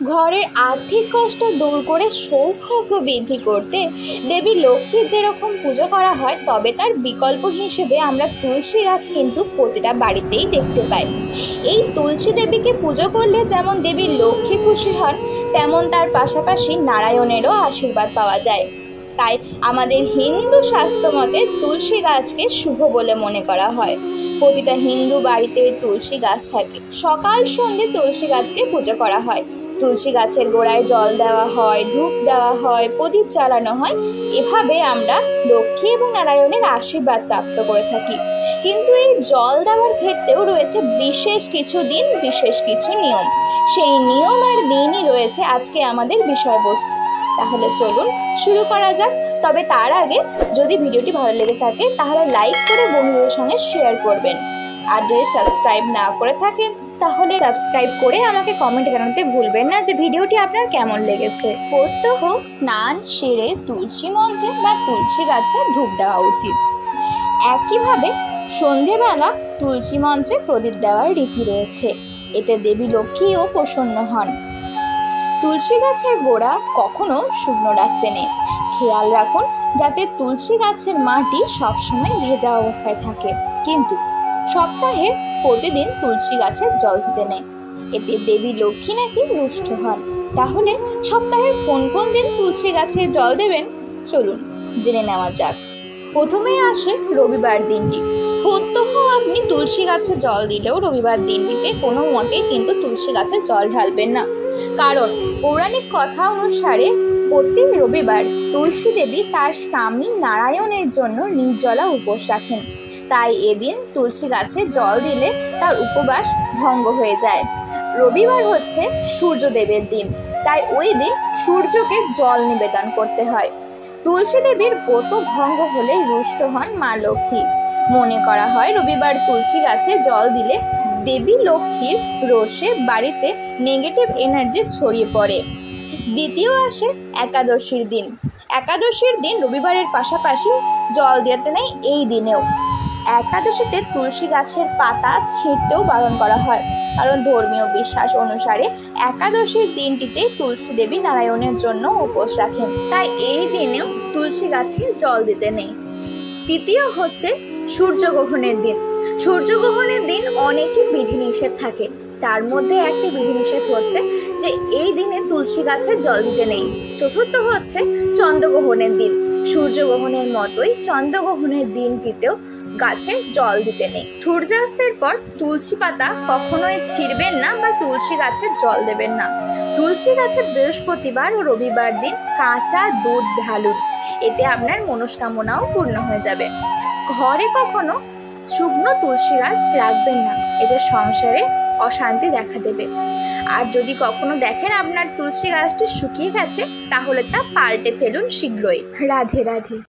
ঘরের আর্থিক কষ্ট দূর করে সৌভাগ্য বৃদ্ধি করতে দেবী লক্ষ্মীর যেরকম পুজো করা হয়, তবে তার বিকল্প হিসেবে আমরা তুলসী গাছ কিন্তু প্রতিটা বাড়িতেই দেখতে পাই। এই তুলসী দেবীকে পুজো করলে যেমন দেবী লক্ষ্মী খুশি হন, তেমন তার পাশাপাশি নারায়ণেরও আশীর্বাদ পাওয়া যায়। তাই আমাদের হিন্দু শাস্ত্র মতে তুলসী গাছকে শুভ বলে মনে করা হয়। প্রতিটা হিন্দু বাড়িতে তুলসী গাছ থাকে। সকাল সন্ধ্যে তুলসী গাছকে পুজো করা হয়। তুলসী গাছের গোড়ায় জল দেওয়া হয়, ধূপ দেওয়া হয়, প্রদীপ জ্বালানো হয়। এভাবে আমরা লক্ষ্মী এবং নারায়ণের আশীর্বাদ প্রাপ্ত করে থাকি। কিন্তু এই জল দেওয়ার ক্ষেত্রেও রয়েছে বিশেষ কিছু দিন, বিশেষ কিছু নিয়ম। সেই নিয়ম আর দিনই রয়েছে আজকে আমাদের বিষয়বস্তু। তাহলে চলুন শুরু করা যাক। তবে তার আগে যদি ভিডিওটি ভালো লেগে থাকে তাহলে লাইক করে বন্ধুদের সঙ্গে শেয়ার করবেন। আর যদি সাবস্ক্রাইব না করে থাকেন তাহলে সাবস্ক্রাইব করে আমাকে কমেন্টে জানাতে ভুলবেন না যে ভিডিওটি আপনার কেমন লেগেছে। প্রত্যহ স্নান সেরে তুলসী মঞ্চে বা তুলসী গাছে ধূপ দেওয়া উচিত। একইভাবে সন্ধেবেলা তুলসী মঞ্চে প্রদীপ দেওয়ার রীতি রয়েছে। এতে দেবী লক্ষ্মীও প্রসন্ন হন। তুলসী গাছের গোড়া কখনো শুকনো রাখতে নেই। খেয়াল রাখুন যাতে তুলসী গাছের মাটি সবসময় ভেজা অবস্থায় থাকে। কিন্তু সপ্তাহে প্রতিদিন তুলসী গাছের জল দিতে নেই। এতে দেবী লক্ষ্মী নাকি রুষ্ট হন। তাহলে সপ্তাহের কোন কোন দিন তুলসী গাছে জল দেবেন চলুন জেনে নেওয়া যাক। প্রথমেই আসে রবিবার দিনটি। প্রত্যহ আপনি তুলসী গাছে জল দিলেও রবিবার দিনটিতে কোনো মতে কিন্তু তুলসী গাছে জল ঢালবেন না। কারণ পৌরাণিক কথা অনুসারে প্রত্যেক রবিবার তুলসী দেবী তার স্বামী নারায়ণের জন্য নির্জলা উপোস রাখেন। তাই এদিন তুলসী গাছে জল দিলে তার উপবাস ভঙ্গ হয়ে যায়। রবিবার হচ্ছে সূর্যদেবের দিন, তাই ওই দিন সূর্যকে জল নিবেদন করতে হয়। তুলসী দেবীর ব্রত ভঙ্গ হলে রুষ্ট হন মা লক্ষ্মী। মনে করা হয় রবিবার তুলসী গাছে জল দিলে দেবী লক্ষ্মীর রোষে বাড়িতে নেগেটিভ এনার্জি ছড়িয়ে পড়ে। দ্বিতীয় আসে একাদশীর দিন। একাদশীর দিন রবিবারের পাশাপাশি জল দিতে নেই এই দিনেও। একাদশীতে তুলসী গাছের পাতা ছিঁড়তেও বারণ করা হয়। কারণ ধর্মীয় বিশ্বাস অনুসারে একাদশীর দিনটিতে তুলসী দেবী নারায়ণের জন্য উপোস রাখেন, তাই এই দিনেও তুলসী গাছে জল দিতে নেই। তৃতীয় হচ্ছে সূর্যগ্রহণের দিন। সূর্যগ্রহণের দিন অনেকই বিধিনিষেধ থাকে। তার মধ্যে একটি বিধিনিষেধ হচ্ছে যে এই দিনে তুলসী গাছে জল দিতে নেই। চতুর্থ হচ্ছে চন্দ্রগ্রহণের দিন। সূর্যগ্রহণের মতোই চন্দ্রগ্রহণের দিনটিতেও গাছে জল দিতে নেই। সূর্যাস্তের পর তুলসী পাতা কখনোই ছিঁড়বেন না বা তুলসী গাছে জল দেবেন না। তুলসী গাছে বৃহস্পতিবার ও রবিবার দিন কাঁচা দুধ ঢালুন। এতে আপনার মনস্কামনাও পূর্ণ হয়ে যাবে। ঘরে কখনো শুকনো তুলসী গাছ রাখবেন না, এতে সংসারে অশান্তি দেখা দেবে। আর যদি কখনো দেখেন আপনার তুলসী গাছটি শুকিয়ে গেছে তাহলে তা পাল্টে ফেলুন শীঘ্রই। রাধে রাধে।